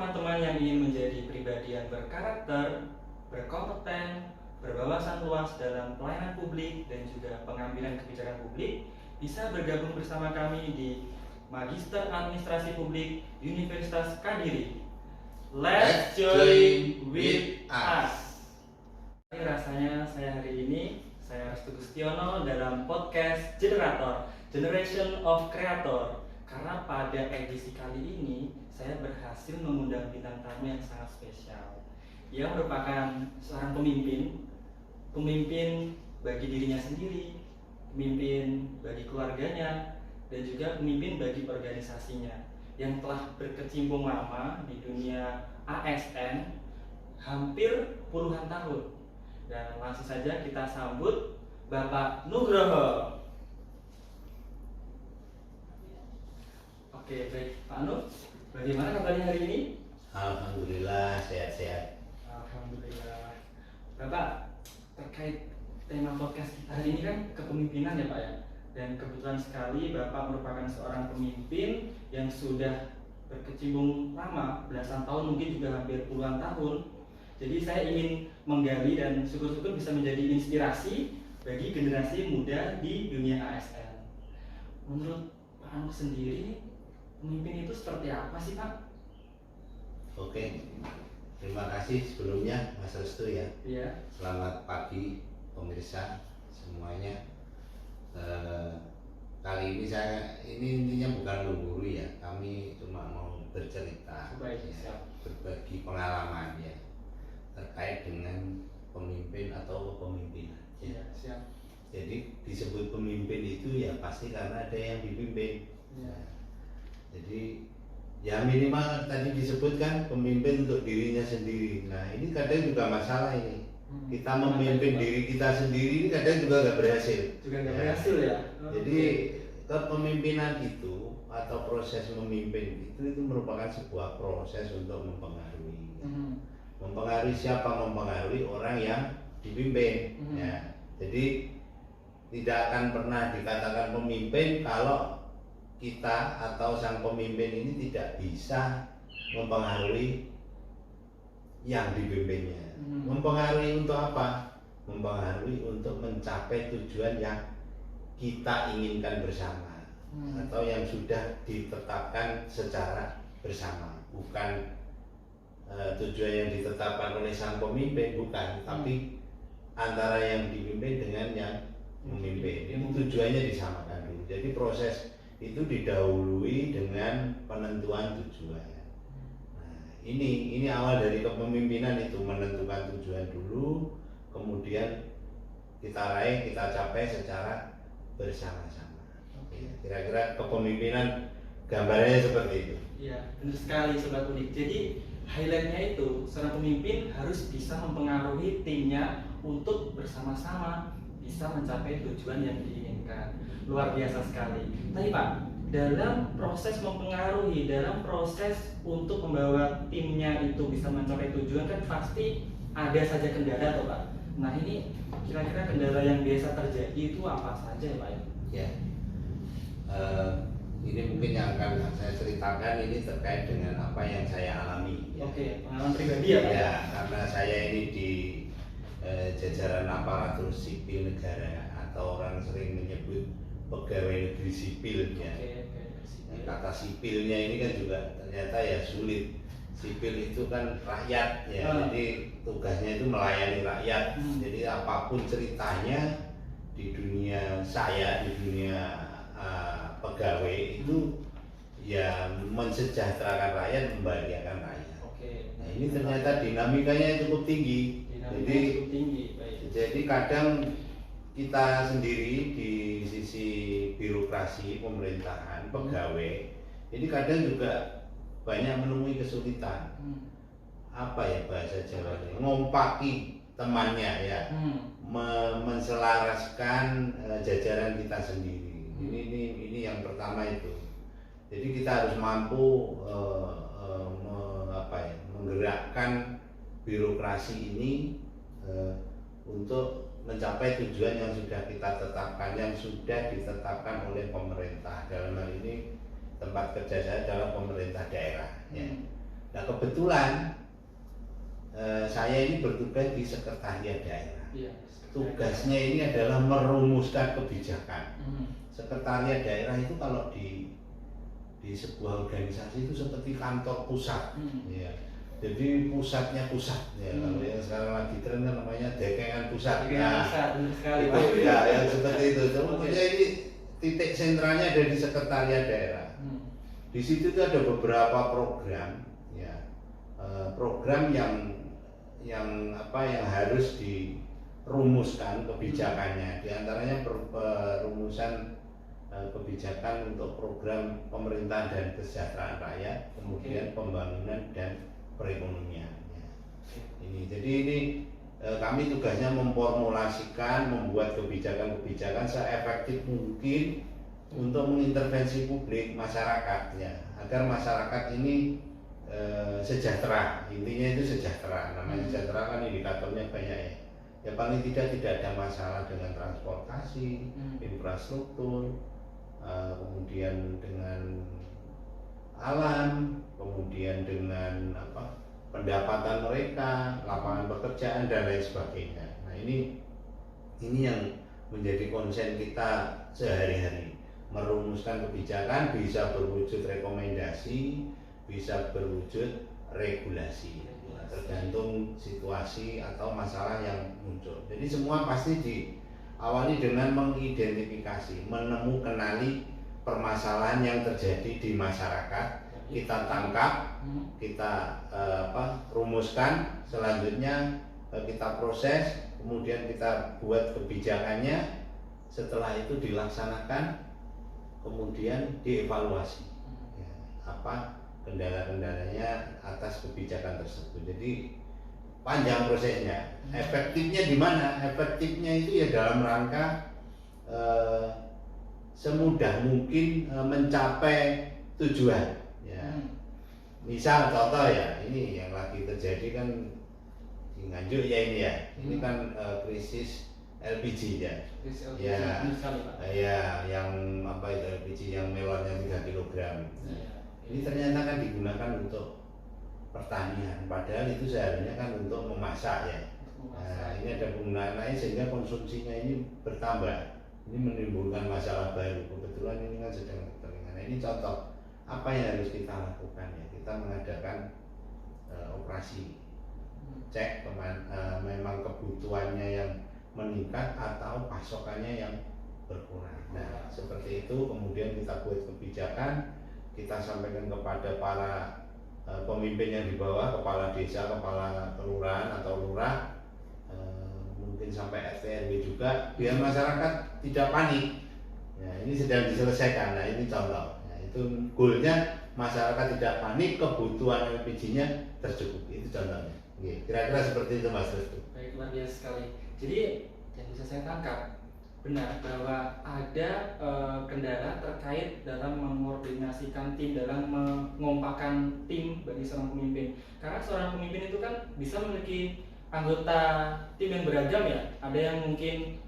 teman-teman yang ingin menjadi pribadi yang berkarakter, berkompeten, berwawasan luas dalam pelayanan publik dan juga pengambilan kebijakan publik, bisa bergabung bersama kami di Magister Administrasi Publik Universitas Kadiri. Let's join with us. Rasanya saya hari ini, saya Restu Gustiono dalam podcast Generator, Generation of Creator. Karena pada edisi kali ini, saya berhasil mengundang bintang tamu yang sangat spesial. Ia merupakan seorang pemimpin bagi dirinya sendiri, pemimpin bagi keluarganya, dan juga pemimpin bagi organisasinya yang telah berkecimpung lama di dunia ASN hampir puluhan tahun. Dan langsung saja kita sambut Bapak Nugroho. Oke, baik Pak Nur, bagaimana kabarnya hari ini? Alhamdulillah sehat-sehat. Alhamdulillah. Bapak, terkait tema podcast kita hari ini kan kepemimpinan ya Pak ya. Dan kebetulan sekali Bapak merupakan seorang pemimpin yang sudah berkecimpung lama, belasan tahun, mungkin juga hampir puluhan tahun. Jadi saya ingin menggali dan syukur-syukur bisa menjadi inspirasi bagi generasi muda di dunia ASN. Menurut Pak Nur sendiri, pemimpin itu seperti apa sih Pak? Oke, terima kasih sebelumnya Mas Restu ya. Iya. Selamat pagi pemirsa semuanya. Kali ini ini intinya bukan menggurui ya, kami cuma mau bercerita, berbagi pengalaman ya terkait dengan pemimpin atau kepemimpinan. Iya, siap. Jadi disebut pemimpin itu ya pasti karena ada yang dipimpin. Iya. Jadi ya minimal tadi disebutkan pemimpin untuk dirinya sendiri. Nah ini kadang juga masalah ini. Kita memimpin diri kita sendiri kadang juga nggak berhasil. Berhasil ya. Jadi kepemimpinan itu atau proses memimpin itu merupakan sebuah proses untuk mempengaruhi. Mempengaruhi siapa? Mempengaruhi orang yang dipimpin. Ya. Jadi tidak akan pernah dikatakan pemimpin kalau kita atau sang pemimpin ini tidak bisa mempengaruhi yang dipimpinnya. Mempengaruhi untuk apa? Mempengaruhi untuk mencapai tujuan yang kita inginkan bersama atau yang sudah ditetapkan secara bersama. Bukan tujuan yang ditetapkan oleh sang pemimpin, bukan, tapi antara yang dipimpin dengan yang memimpin. Itu tujuannya disamakan dulu. Jadi proses itu didahului dengan penentuan tujuan. Nah, ini awal dari kepemimpinan itu, menentukan tujuan dulu, kemudian kita raih, kita capai secara bersama-sama. Kira-kira kepemimpinan gambarnya seperti itu. Iya, benar sekali Sobat Unik. Jadi highlightnya itu seorang pemimpin harus bisa mempengaruhi timnya untuk bersama-sama bisa mencapai tujuan yang diinginkan. Luar biasa sekali. Tapi Pak, dalam proses mempengaruhi, dalam proses untuk membawa timnya itu bisa mencapai tujuan kan pasti ada saja kendala toh Pak. Nah ini kira-kira kendala yang biasa terjadi itu apa saja ya Pak? Ya, ini mungkin yang akan saya ceritakan ini terkait dengan apa yang saya alami. Ya. Oke, pengalaman pribadi ya Pak? Ya, karena saya ini di jajaran aparatur sipil negara atau orang sering menyebut pegawai negeri sipil ya. Kata sipilnya ini kan juga ternyata ya sulit. Sipil itu kan rakyat ya, jadi tugasnya itu melayani rakyat. Jadi apapun ceritanya di dunia saya, di dunia pegawai itu ya mensejahterakan rakyat, membahagiakan rakyat. Nah ini ternyata dinamikanya cukup tinggi. Jadi kadang kita sendiri di sisi birokrasi pemerintahan pegawai ini kadang juga banyak menemui kesulitan. Apa ya bahasa Jawanya? Ngompaki temannya ya, menselaraskan jajaran kita sendiri. Ini yang pertama itu. Jadi kita harus mampu menggerakkan birokrasi ini untuk mencapai tujuan yang sudah kita tetapkan, yang sudah ditetapkan oleh pemerintah. Dalam hal ini tempat kerja saya adalah pemerintah daerah. Ya. Nah kebetulan saya ini bertugas di sekretariat daerah. Iya, Tugasnya ini adalah merumuskan kebijakan. Sekretariat daerah itu kalau di sebuah organisasi itu seperti kantor pusat. Ya. Jadi pusatnya pusat ya. Kalau yang sekarang lagi tren kan namanya dekengan pusat. Nah, sekali, itu ya yang seperti itu. Kemudian ini titik sentralnya ada di sekretariat daerah. Di situ itu ada beberapa program ya. Program yang harus dirumuskan kebijakannya. Di antaranya perumusan kebijakan untuk program pemerintahan dan kesejahteraan rakyat, kemudian pembangunan dan perekonomian. Ya. Jadi ini kami tugasnya memformulasikan, membuat kebijakan-kebijakan seefektif mungkin untuk mengintervensi publik masyarakat ya, agar masyarakat ini sejahtera. Intinya itu sejahtera. Namanya sejahtera kan indikatornya banyak ya. Ya paling tidak ada masalah dengan transportasi, infrastruktur, kemudian dengan alam, kemudian dengan pendapatan mereka, lapangan pekerjaan dan lain sebagainya. Nah ini yang menjadi konsen kita sehari-hari, merumuskan kebijakan bisa berwujud rekomendasi, bisa berwujud regulasi, tergantung situasi atau masalah yang muncul. Jadi semua pasti diawali dengan mengidentifikasi, kenali permasalahan yang terjadi di masyarakat, kita tangkap, kita rumuskan, selanjutnya kita proses, kemudian kita buat kebijakannya. Setelah itu dilaksanakan, kemudian dievaluasi ya, apa kendala-kendalanya atas kebijakan tersebut. Jadi panjang prosesnya. Efektifnya di mana? Efektifnya itu ya dalam rangka semudah mungkin mencapai tujuan ya. Misal contoh ya, ini yang lagi terjadi kan di Nganjuk ya ini ya. Ini kan krisis LPG ya. Ya, yang itu LPG yang melonnya 3 kg. Ini ternyata kan digunakan untuk pertanian, padahal itu seharusnya kan untuk memasak ya. Nah, ini ada penggunaan lain sehingga konsumsinya ini bertambah. Ini menimbulkan masalah baru. Kebetulan ini kan sedang kekeringan. Nah, ini contoh apa yang harus kita lakukan ya. Kita mengadakan operasi cek memang kebutuhannya yang meningkat atau pasokannya yang berkurang. Nah, seperti itu kemudian kita buat kebijakan, kita sampaikan kepada para pemimpin yang di bawah, kepala desa, kepala kelurahan atau lurah, mungkin sampai RT RW juga, biar masyarakat tidak panik. Ya, ini sedang diselesaikan. Nah, ini contoh. Nah, itu goalnya masyarakat tidak panik, kebutuhan LPG-nya tercukupi. Itu contohnya. Kira-kira seperti itu Mas Restu. Baik, luar biasa sekali. Jadi yang bisa saya tangkap benar bahwa ada kendala terkait dalam mengkoordinasikan tim, dalam mengompakkan tim bagi seorang pemimpin. Karena seorang pemimpin itu kan bisa memiliki anggota tim yang beragam ya. Ada yang mungkin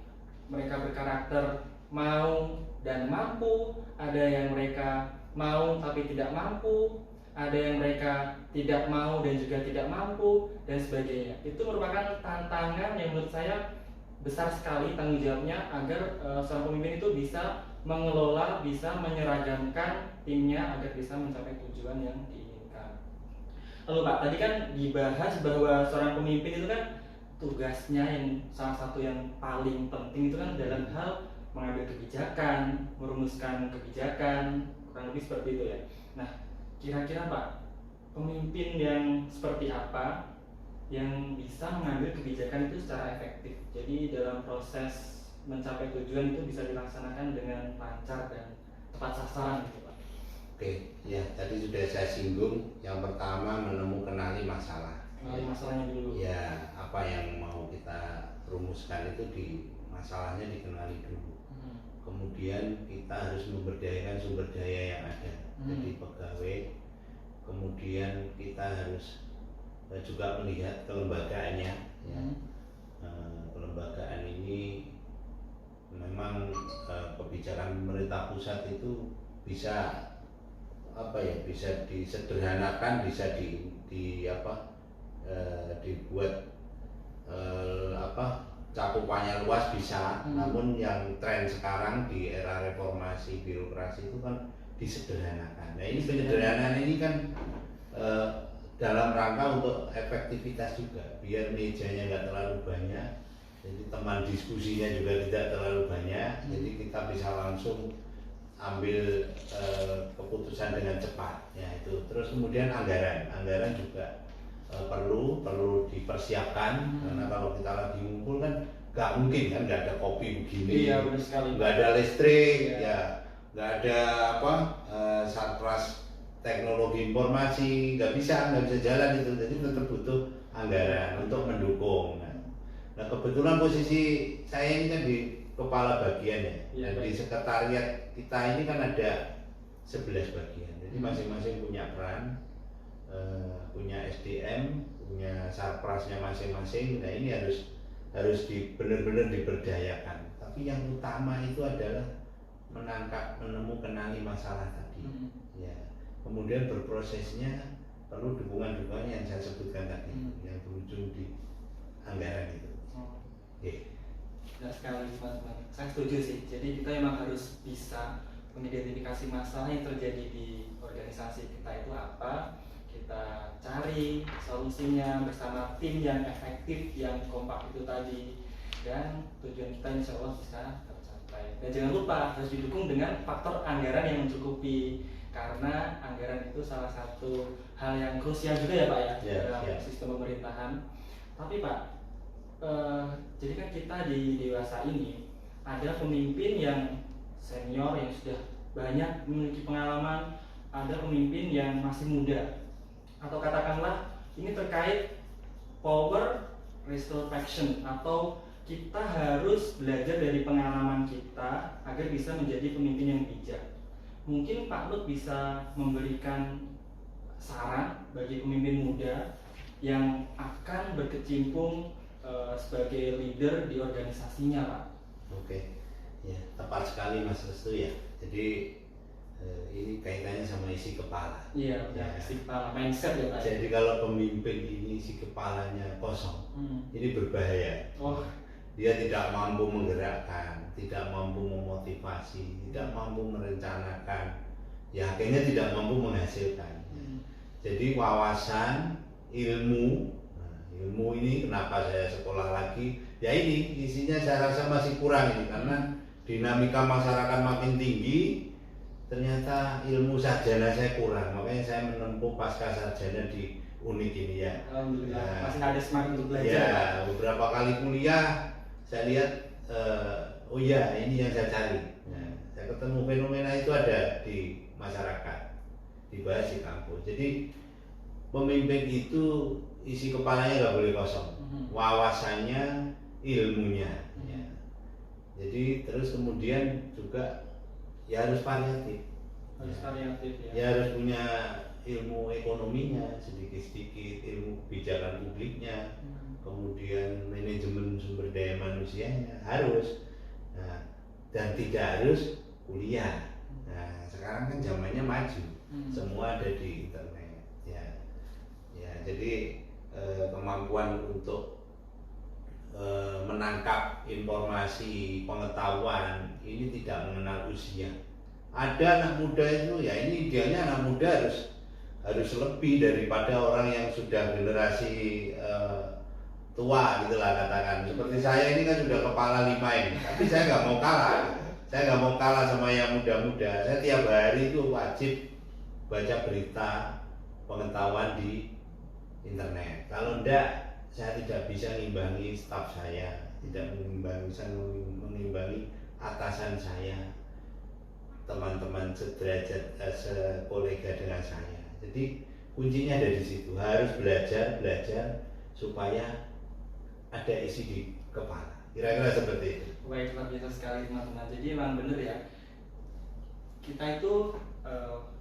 mereka berkarakter mau dan mampu, ada yang mereka mau tapi tidak mampu, ada yang mereka tidak mau dan juga tidak mampu dan sebagainya. Itu merupakan tantangan yang menurut saya besar sekali tanggung jawabnya agar seorang pemimpin itu bisa mengelola, bisa menyeragamkan timnya agar bisa mencapai tujuan yang diinginkan. Lalu Pak, tadi kan dibahas bahwa seorang pemimpin itu kan tugasnya yang salah satu yang paling penting itu kan dalam hal mengambil kebijakan, merumuskan kebijakan, kurang lebih seperti itu ya. Nah, kira-kira Pak, pemimpin yang seperti apa yang bisa mengambil kebijakan itu secara efektif? Jadi dalam proses mencapai tujuan itu bisa dilaksanakan dengan lancar dan tepat sasaran gitu Pak. Oke, ya tadi sudah saya singgung. Yang pertama kenali masalah. Masalahnya dulu. Ya, apa yang mau kita rumuskan itu masalahnya dikenali dulu. Kemudian kita harus memberdayakan sumber daya yang ada. Jadi pegawai. Kemudian kita harus juga melihat kelembagaannya. Ya. Kelembagaan ini memang kebijakan pemerintah pusat itu bisa apa ya, bisa disederhanakan, bisa dibuat cakupannya luas bisa. Namun yang tren sekarang di era reformasi birokrasi itu kan disederhanakan. Nah ini penyederhanaan ini kan dalam rangka untuk efektivitas juga, biar mejanya nggak terlalu banyak, jadi teman diskusinya juga tidak terlalu banyak, jadi kita bisa langsung ambil keputusan dengan cepat ya itu. Terus kemudian anggaran juga perlu dipersiapkan, karena kalau kita lagi ngumpul kan nggak mungkin kan, nggak ada kopi begini, iya, benar sekali, nggak ada listrik, iya. ya nggak ada satgas teknologi informasi, nggak bisa jalan itu, jadi tetap butuh anggaran untuk mendukung. Nah kebetulan posisi saya ini kan di kepala bagian ya, dan di sekretariat kita ini kan ada 11 bagian, jadi masing-masing punya peran, punya SDM, punya sarprasnya masing-masing. Nah ini harus benar-benar diberdayakan. Tapi yang utama itu adalah kenali masalah tadi, ya. Kemudian berprosesnya perlu dukungan-dukungan yang saya sebutkan tadi, yang berujung di anggaran itu. Benar sekali teman-teman, saya setuju sih. Jadi kita memang harus bisa mengidentifikasi masalah yang terjadi di organisasi kita itu apa, kita cari solusinya bersama tim yang efektif, yang kompak itu tadi, dan tujuan kita insya Allah bisa tercapai. Dan jangan lupa harus didukung dengan faktor anggaran yang mencukupi, karena anggaran itu salah satu hal yang krusial juga ya Pak ya, dalam sistem pemerintahan. Tapi Pak, jadi kan kita di dewasa ini ada pemimpin yang senior yang sudah banyak memiliki pengalaman, ada pemimpin yang masih muda, atau katakanlah ini terkait power restoration, atau kita harus belajar dari pengalaman kita agar bisa menjadi pemimpin yang bijak. Mungkin Pak Lut bisa memberikan saran bagi pemimpin muda yang akan berkecimpung sebagai leader di organisasinya, Pak. Oke, ya tepat sekali Mas Restu ya. Jadi ini kaitannya sama isi kepala. Iya, ya. Isi kepala, mindset ya Pak. Jadi kalau pemimpin ini isi kepalanya kosong, ini berbahaya. Dia tidak mampu menggerakkan, tidak mampu memotivasi, tidak mampu merencanakan, ya akhirnya tidak mampu menghasilkan. Jadi wawasan, ilmu ini kenapa saya sekolah lagi? Ya ini isinya saya rasa masih kurang ini, karena dinamika masyarakat makin tinggi, ternyata ilmu sarjana saya kurang, makanya saya menempuh pasca sarjana di unit ini ya. Alhamdulillah, masih ada semangat untuk belajar. Ya, beberapa kali kuliah saya lihat, oh iya ini yang saya cari. Saya ketemu fenomena itu ada di masyarakat, dibahas di kampus. Jadi pemimpin itu isi kepalanya nggak boleh kosong, wawasannya, ilmunya. Ya. Jadi terus kemudian juga ya harus variatif. Ya harus punya ilmu ekonominya sedikit-sedikit, ilmu kebijakan publiknya, kemudian manajemen sumber daya manusianya harus. Nah, dan tidak harus kuliah. Nah, sekarang kan zamannya maju, semua ada di internet. Ya, jadi kemampuan untuk menangkap informasi, pengetahuan ini tidak mengenal usia. Ada anak muda itu, ya ini idealnya anak muda harus lebih daripada orang yang sudah generasi tua gitulah katakan. Seperti saya ini kan sudah kepala 5 ini, tapi saya nggak mau kalah. Saya nggak mau kalah sama yang muda-muda. Saya tiap hari itu wajib baca berita, pengetahuan di internet. Kalau enggak, saya tidak bisa mengimbangi staf saya, tidak mengimbangi atasan saya, teman-teman sederajat, sekolega dengan saya. Jadi kuncinya ada di situ, harus belajar supaya ada isi di kepala. Kira-kira seperti itu. Baik, luar biasa sekali teman-teman. Jadi memang benar ya, kita itu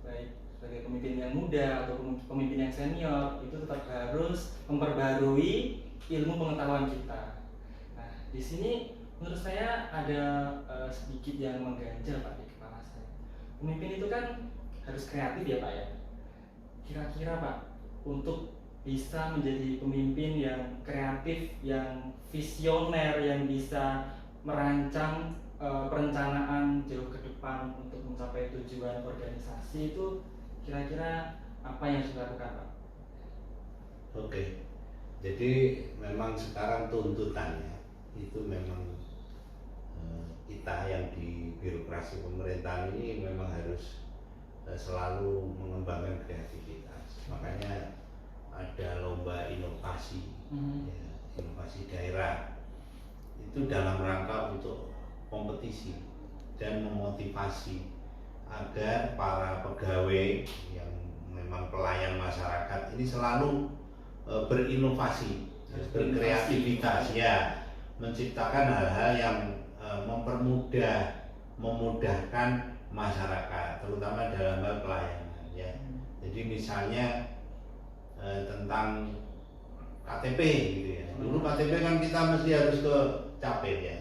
baik sebagai pemimpin yang muda atau pemimpin yang senior itu tetap harus memperbarui ilmu pengetahuan kita. Nah, di sini menurut saya ada sedikit yang mengganjal Pak di kepala saya. Pemimpin itu kan harus kreatif ya Pak ya. Kira-kira Pak, untuk bisa menjadi pemimpin yang kreatif, yang visioner, yang bisa merancang perencanaan jauh ke depan untuk mencapai tujuan organisasi itu, kira-kira apa yang harus dilakukan Pak? Oke, jadi memang sekarang tuntutannya itu memang kita yang di birokrasi pemerintahan ini memang harus selalu mengembangkan kreativitas. Makanya ada lomba inovasi, ya, inovasi daerah itu dalam rangka untuk kompetisi dan memotivasi agar para pegawai yang memang pelayan masyarakat ini selalu berinovasi, berkreativitas, ya, menciptakan hal-hal yang memudahkan masyarakat, terutama dalam hal pelayanan, ya. Jadi misalnya tentang KTP gitu ya. Dulu KTP kan kita mesti harus ke capil ya,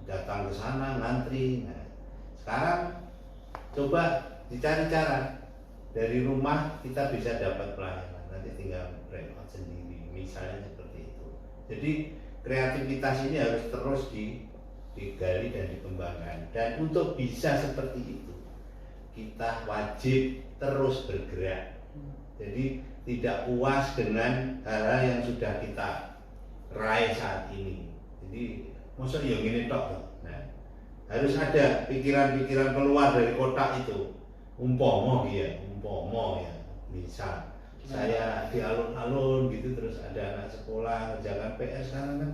datang ke sana ngantri. Nah, sekarang coba dicari cara dari rumah kita bisa dapat pelayanan, nanti tinggal print out sendiri, misalnya seperti itu. Jadi kreativitas ini harus terus digali dan dikembangkan, dan untuk bisa seperti itu kita wajib terus bergerak. Jadi tidak puas dengan hal-hal yang sudah kita raih saat ini. Jadi maksud yang ini tok. Nah, harus ada pikiran-pikiran keluar dari kotak itu. Umpomo ya, misal saya di alun-alun gitu, terus ada anak sekolah ngerjakan PR, sekarang kan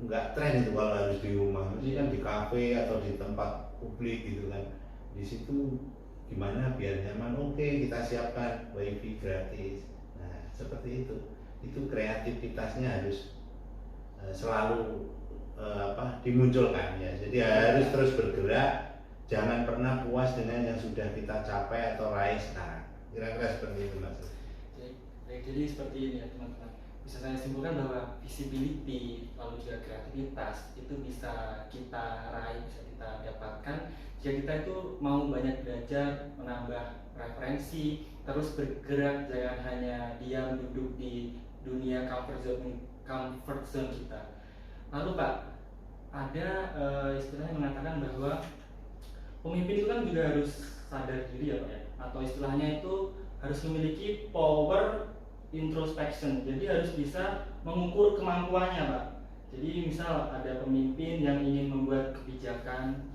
nggak tren itu kalau harus di rumah, mesti kan di kafe atau di tempat publik gitu kan. Di situ gimana biar nyaman, oke, kita siapkan wifi gratis. Nah seperti itu kreativitasnya harus selalu dimunculkan ya. Jadi harus terus bergerak, jangan pernah puas dengan yang sudah kita capai atau raih sekarang. Kira-kira seperti itu Mas. Jadi seperti ini ya teman-teman, bisa saya simpulkan bahwa visibility lalu juga kreativitas itu bisa kita raih, bisa kita dapatkan jika kita itu mau banyak belajar, menambah referensi, terus bergerak, jangan hanya diam duduk di dunia comfort zone kita. Lalu Pak, ada istilahnya mengatakan bahwa pemimpin itu kan juga harus sadar diri ya Pak ya, atau istilahnya itu harus memiliki power introspection, jadi harus bisa mengukur kemampuannya Pak. Jadi misal ada pemimpin yang ingin membuat kebijakan,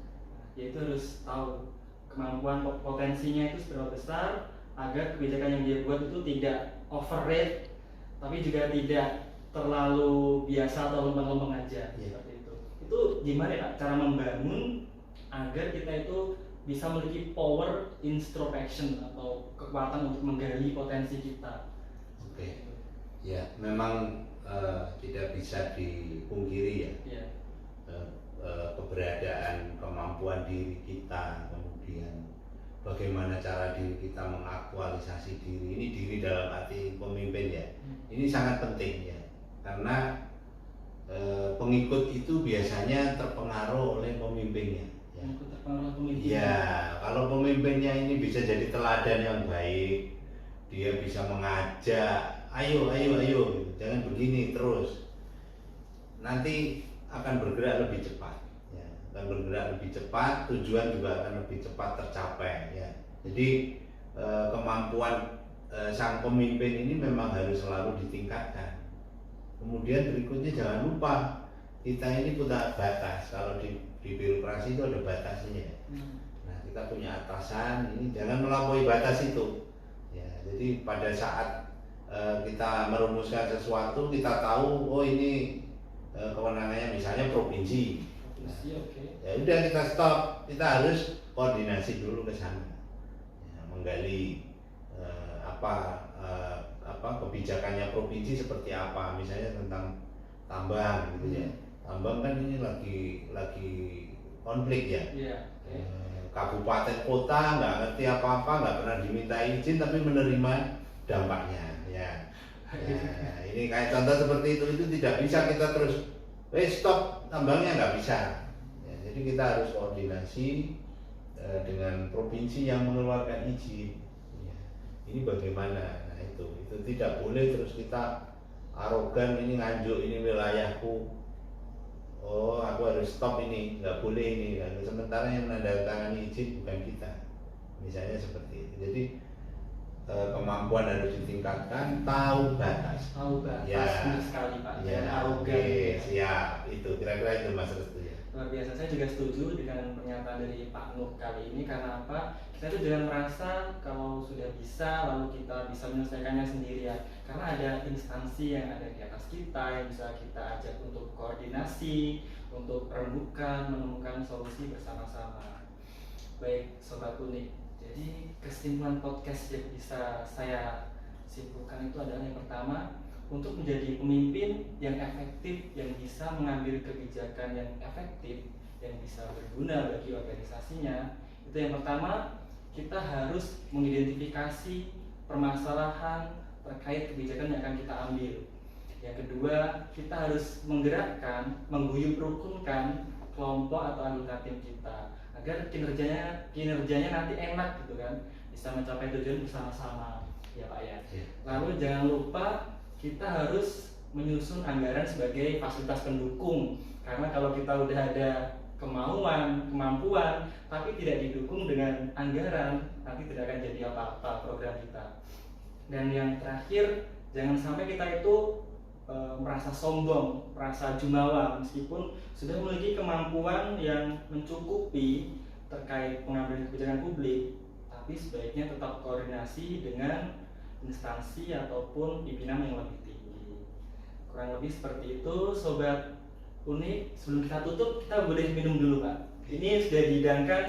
yaitu harus tahu kemampuan potensinya itu seberapa besar agar kebijakan yang dia buat itu tidak overrate, tapi juga tidak terlalu biasa atau lempeng-lempeng aja, seperti itu. Itu gimana ya Pak cara membangun agar kita itu bisa memiliki power introspection atau kekuatan untuk menggali potensi kita? Oke, ya memang tidak bisa dipungkiri ya. Keberadaan kemampuan diri kita, kemudian bagaimana cara diri kita mengaktualisasi diri, ini diri dalam arti pemimpin ya, ini sangat penting ya, karena pengikut itu biasanya terpengaruh oleh pemimpinnya ya. Ya, kalau pemimpinnya ini bisa jadi teladan yang baik, dia bisa mengajak, ayo gitu. Jangan begini terus, nanti akan bergerak lebih cepat ya. Akan bergerak lebih cepat, tujuan juga akan lebih cepat tercapai ya. Jadi kemampuan sang pemimpin ini memang harus selalu ditingkatkan. Kemudian berikutnya jangan lupa kita ini punya batas. Kalau di birokrasi itu ada batasnya. Nah kita punya atasan, ini jangan melampaui batas itu ya. Jadi pada saat kita merumuskan sesuatu, kita tahu oh ini kewenangannya misalnya provinsi. Nah, ya udah kita stop, kita harus koordinasi dulu ke sana ya, menggali kebijakannya provinsi seperti apa, misalnya tentang tambang gitu ya. Tambang kan ini lagi konflik ya. Kabupaten kota nggak ngerti apa-apa, nggak pernah diminta izin tapi menerima dampaknya ya. Nah, ini kayak contoh seperti itu tidak bisa kita terus stop tambangnya, nggak bisa ya. Jadi kita harus koordinasi dengan provinsi yang mengeluarkan izin. Ya. Ini bagaimana? Nah itu tidak boleh terus kita arogan, ini Nganjuk, ini wilayahku. Oh, aku harus stop ini, nggak boleh ini. Sementara yang menandatangani izin bukan kita. Misalnya seperti itu. Jadi kemampuan harus ditingkatkan, tahu batas. Tahu batas, Ya, benar sekali Pak. Ya, Arogan. oke, siap. Itu kira-kira itu Mas Restu ya. Luar biasa, saya juga setuju dengan pernyataan dari Pak Nuh kali ini. Karena apa? Kita itu jangan merasa kalau sudah bisa lalu kita bisa menyelesaikannya sendirian. Karena ada instansi yang ada di atas kita yang bisa kita ajak untuk koordinasi, untuk rembukan, menemukan solusi bersama-sama. Baik Sobat Unik, jadi kesimpulan podcast yang bisa saya simpulkan itu adalah yang pertama, untuk menjadi pemimpin yang efektif, yang bisa mengambil kebijakan yang efektif, yang bisa berguna bagi organisasinya. Itu yang pertama, kita harus mengidentifikasi permasalahan terkait kebijakan yang akan kita ambil. Yang kedua, kita harus menggerakkan, mengguyur rukunkan kelompok atau anggota tim kita agar kinerjanya nanti enak gitu kan, bisa mencapai tujuan bersama-sama ya Pak ya. Lalu jangan lupa kita harus menyusun anggaran sebagai fasilitas pendukung, karena kalau kita udah ada kemampuan tapi tidak didukung dengan anggaran, nanti tidak akan jadi apa-apa program kita. Dan yang terakhir, jangan sampai kita itu merasa sombong, merasa jumawa meskipun sudah memiliki kemampuan yang mencukupi terkait pengambilan kebijakan publik, tapi sebaiknya tetap koordinasi dengan instansi ataupun pimpinan yang lebih tinggi. Kurang lebih seperti itu Sobat Unik. Sebelum kita tutup, kita boleh minum dulu Pak. Ini sudah dihidangkan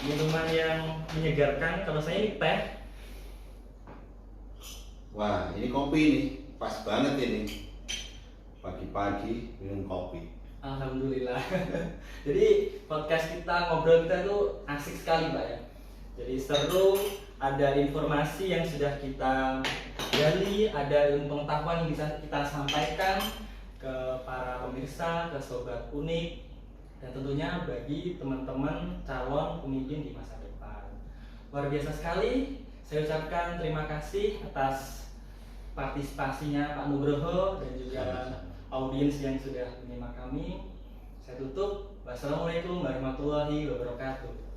minuman yang menyegarkan. Kalau saya ini teh. Wah, ini kopi nih, pas banget ini. Pagi-pagi minum kopi. Alhamdulillah. Jadi podcast kita, ngobrol kita itu asik sekali Pak ya. Jadi seru, ada informasi yang sudah kita gali, ada ilmu pengetahuan yang bisa kita sampaikan ke para pemirsa, ke Sobat Unik, dan tentunya bagi teman-teman calon pemimpin di masa depan. Luar biasa sekali. Saya ucapkan terima kasih atas partisipasinya Pak Nugroho dan juga audiens yang sudah menyimak kami. Saya tutup. Wassalamualaikum warahmatullahi wabarakatuh.